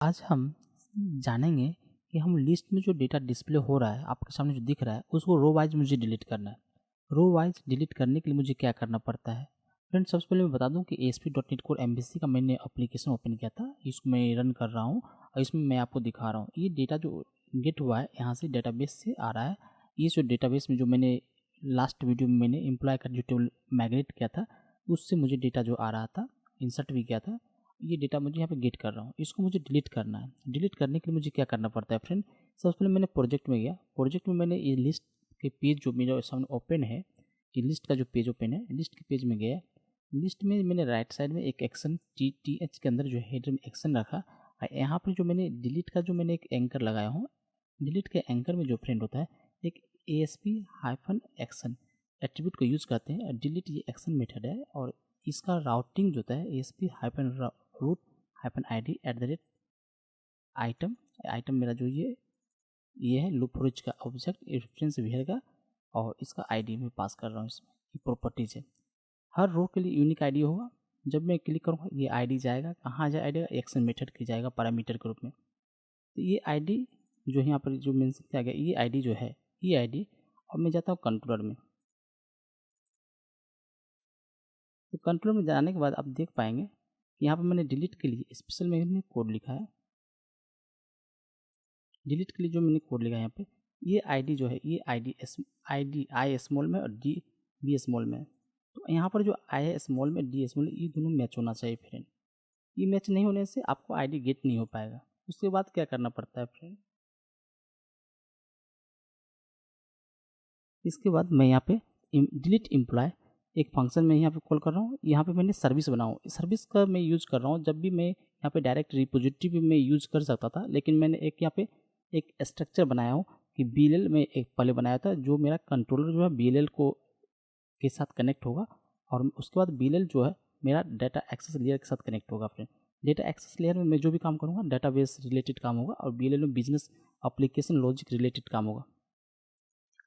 आज हम जानेंगे कि हम लिस्ट में जो डेटा डिस्प्ले हो रहा है, आपके सामने जो दिख रहा है, उसको रो वाइज मुझे डिलीट करना है। रो वाइज डिलीट करने के लिए मुझे क्या करना पड़ता है? फ्रेंड्स, सबसे पहले मैं बता दूं कि ASP.NET Core MVC का मैंने एप्लीकेशन ओपन किया था। इसको मैं रन कर रहा हूँ और इसमें मैं आपको दिखा रहा हूँ। ये डेटा जो गेट हुआ है यहाँ से डेटाबेस से आ रहा है। ये जो डेटाबेस में जो मैंने लास्ट वीडियो में मैंने एम्प्लॉय का जो टेबल माइग्रेट किया था, उससे मुझे डेटा जो आ रहा था, इंसर्ट भी किया था। ये डेटा मुझे यहाँ पे गेट कर रहा हूँ, इसको मुझे डिलीट करना है। डिलीट करने के लिए मुझे क्या करना पड़ता है फ्रेंड? सबसे पहले मैंने प्रोजेक्ट में गया। प्रोजेक्ट में मैंने ये लिस्ट के पेज जो मेरे सामने ओपन है, ये लिस्ट का जो पेज ओपन है, लिस्ट के पेज में गया। लिस्ट में मैंने राइट साइड में एक एक्शन TTH के अंदर जो हेडर में एक्शन रखा। यहाँ पर जो मैंने डिलीट का जो मैंने एक एंकर लगाया हूँ, डिलीट के एंकर में जो फ्रेंड होता है, एक ASP-एक्शन एट्रीब्यूट को यूज़ करते हैं। डिलीट ये एक्शन मेथड है और इसका राउटिंग जो होता है ASP-root-id @item। आइटम मेरा जो ये है लूप फॉर ईच का ऑब्जेक्ट रेफरेंस वेरिएबल का, और इसका आईडी में पास कर रहा हूँ। इसमें ये प्रॉपर्टीज है। हर रो के लिए यूनिक आईडी होगा। जब मैं क्लिक करूँगा ये आईडी जाएगा, कहाँ जाएगा? एक्शन मेथड की जाएगा पैरामीटर के रूप में। तो ये आईडी जो यहाँ पर जो मेंशन किया गया, ये आईडी जो है, ये आईडी, और मैं जाता हूँ कंट्रोलर में। तो कंट्रोलर में जाने के बाद आप देख पाएंगे यहाँ पर मैंने डिलीट के लिए स्पेशल मैंने कोड लिखा है। डिलीट के लिए जो मैंने कोड लिखा है यहाँ पे, ये आईडी जो है, ये आईडी आई स्मॉल में और डी बी स्मॉल में। तो यहाँ पर जो आई स्मॉल में डी स्मॉल, ये दोनों मैच होना चाहिए फ्रेंड। ये मैच नहीं होने से आपको आईडी गेट नहीं हो पाएगा। उसके बाद क्या करना पड़ता है फ्रेंड? इसके बाद मैं यहाँ पे डिलीट एम्प्लॉय एक फंक्शन में यहाँ पे कॉल कर रहा हूँ। यहाँ पे मैंने सर्विस बनाऊँ, सर्विस का मैं यूज़ कर रहा हूँ। जब भी मैं यहाँ पे डायरेक्ट रिपोजिटरी भी मैं यूज़ कर सकता था, लेकिन मैंने एक यहाँ पे एक स्ट्रक्चर बनाया हूँ कि BLL में एक पहले बनाया था, जो मेरा कंट्रोलर जो है BLL को के साथ कनेक्ट होगा, और उसके बाद BLL जो है मेरा डाटा एक्सेस लेयर के साथ कनेक्ट होगा फ्रेंड। डाटा एक्सेस लेयर में मैं जो भी काम करूँगा डाटाबेस रिलेटेड काम होगा, और BLL में बिजनेस एप्लीकेशन लॉजिक रिलेटेड काम होगा।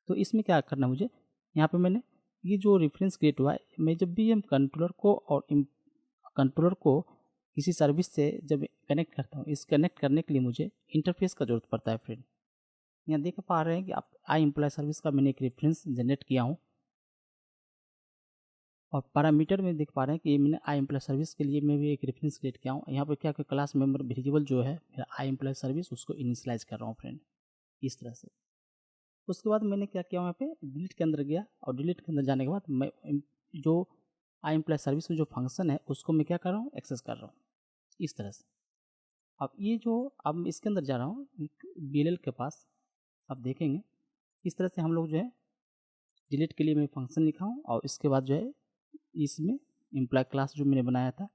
तो इसमें क्या करना है मुझे? यहाँ पे मैंने ये जो रेफरेंस क्रिएट हुआ है, मैं जब भी हम कंट्रोलर को और कंट्रोलर को किसी सर्विस से जब कनेक्ट करता हूँ, इस कनेक्ट करने के लिए मुझे इंटरफेस का जरूरत पड़ता है फ्रेंड। यहाँ देख पा रहे हैं कि आप आई एम्प्लॉय सर्विस का मैंने एक रेफरेंस जनरेट किया हूँ, और पैरामीटर में देख पा रहे हैं कि मैंने आई एम्प्लॉय सर्विस के लिए मैं भी एक रेफरेंस क्रिएट किया हूँ। यहाँ पर क्या क्लास मेंबर वेरिएबल जो है मेरा आई एम्प्लॉय सर्विस, उसको इनिशियलाइज कर रहा हूँ फ्रेंड, इस तरह से। उसके बाद मैंने क्या किया, वहाँ पे डिलीट के अंदर गया, और डिलीट के अंदर जाने के बाद मैं जो आई एम्प्लॉय सर्विस में जो फंक्शन है उसको मैं क्या कर रहा हूँ, एक्सेस कर रहा हूँ इस तरह से। अब ये जो अब इसके अंदर जा रहा हूँ BLL के पास, आप देखेंगे इस तरह से हम लोग जो है डिलीट के लिए मैं फंक्शन लिखा हूँ, और इसके बाद जो है इसमें एम्प्लॉय क्लास जो मैंने बनाया था,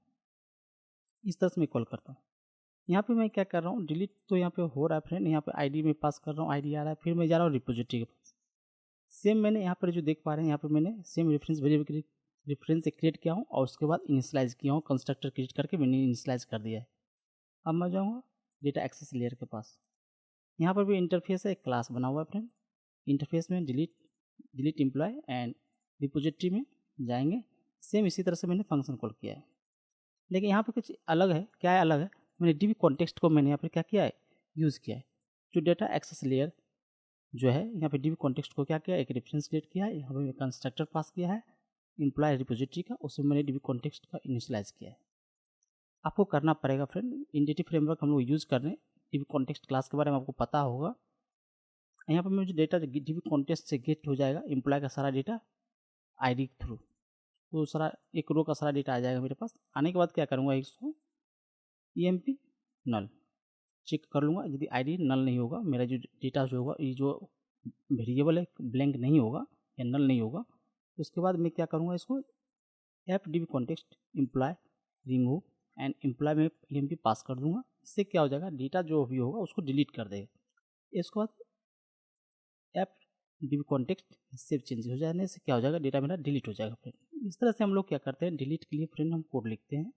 इस तरह से मैं कॉल करता हूँ। यहाँ पे मैं क्या कर रहा हूँ, डिलीट तो यहाँ पे हो रहा है फ्रेंड। यहाँ पे आईडी में पास कर रहा हूँ, आईडी आ रहा है। फिर मैं जा रहा हूँ रिपोजिटरी के पास। सेम मैंने यहाँ पर जो देख पा रहे हैं, यहाँ पे मैंने सेम रेफरेंस वेरिएबल रेफरेंस से क्रिएट किया हूँ, और उसके बाद इनिशियलाइज किया हूँ। कंस्ट्रक्टर क्रिएट करके मैंने इनिशियलाइज कर दिया है। अब मैं जाऊँगा डेटा एक्सेस लेयर के पास। यहाँ पर भी इंटरफेस है, एक क्लास बना हुआ है फ्रेंड। इंटरफेस में डिलीट एम्प्लॉय एंड रिपोजिटरी में जाएंगे। सेम इसी तरह से मैंने फंक्शन कॉल किया है, लेकिन यहाँ पर कुछ अलग है। क्या है अलग है? मैंने DB कॉन्टेक्स्ट को मैंने यहाँ पर क्या किया है, यूज़ किया है। जो डेटा एक्सेस लेयर जो है, यहाँ पे DB कॉन्टेक्स्ट को क्या किया, एक रेफरेंस क्रिएट किया है। यहाँ पे कंस्ट्रक्टर पास किया है एम्प्लॉय रिपोजिटरी का, उसमें मैंने DB कॉन्टेक्स्ट का इनिशियलाइज किया है। आपको करना पड़ेगा फ्रेंड। एंटिटी फ्रेमवर्क हम लोग यूज़ कर रहे हैं। DB कॉन्टेक्स्ट क्लास के बारे में आपको पता होगा। यहाँ पर मुझे डेटा DB कॉन्टेक्स्ट से गेट हो जाएगा एम्प्लॉय का सारा डेटा आईडी के थ्रू। तो सारा एक रो का सारा डेटा आ जाएगा मेरे पास। आने के बाद क्या करूँगा, इसको EMP नल चेक कर लूँगा। यदि आईडी नल नहीं होगा, मेरा जो डेटा जो होगा, ये जो वेरिएबल है ब्लैंक नहीं होगा या नल नहीं होगा, तो उसके बाद मैं क्या करूँगा, इसको FDB context employ remove and employ में EMP पास कर दूंगा। इससे क्या हो जाएगा, डेटा जो भी होगा उसको डिलीट कर देगा। इसके बाद FDB कॉन्टेक्स्ट सेव चेंज हो जाने से क्या हो जाएगा, डेटा मेरा डिलीट हो जाएगा फ्रेंड। इस तरह से हम लोग क्या करते हैं, डिलीट के लिए फ्रेंड हम कोड लिखते हैं।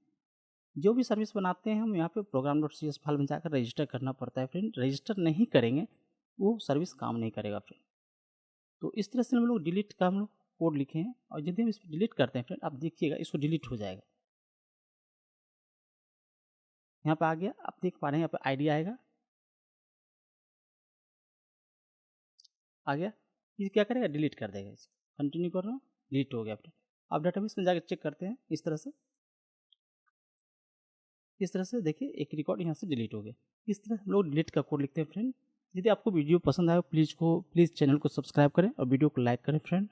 जो भी सर्विस बनाते हैं हम यहाँ पे program.cs फाइल में जाकर रजिस्टर करना पड़ता है फ्रेंड। रजिस्टर नहीं करेंगे वो सर्विस काम नहीं करेगा फ्रेंड। तो इस तरह से हम लोग डिलीट का हम लोग कोड लिखे हैं, और यदि हम इसको डिलीट करते हैं फ्रेंड, आप देखिएगा इसको डिलीट हो जाएगा। यहाँ पे आ गया, आप देख पा रहे हैं यहाँ पे आईडी आएगा, आ गया। ये क्या करेगा, डिलीट कर देगा इसको। कंटिन्यू कर रहा हूँ, डिलीट हो गया फ्रेंड। आप डाटाबेस में जाकर चेक करते हैं इस तरह से, इस तरह से देखिए एक रिकॉर्ड यहाँ से डिलीट हो गया। इस तरह हम लोग डिलीट का कोड लिखते हैं फ्रेंड। यदि आपको वीडियो पसंद आए प्लीज़ चैनल को सब्सक्राइब करें और वीडियो को लाइक करें फ्रेंड।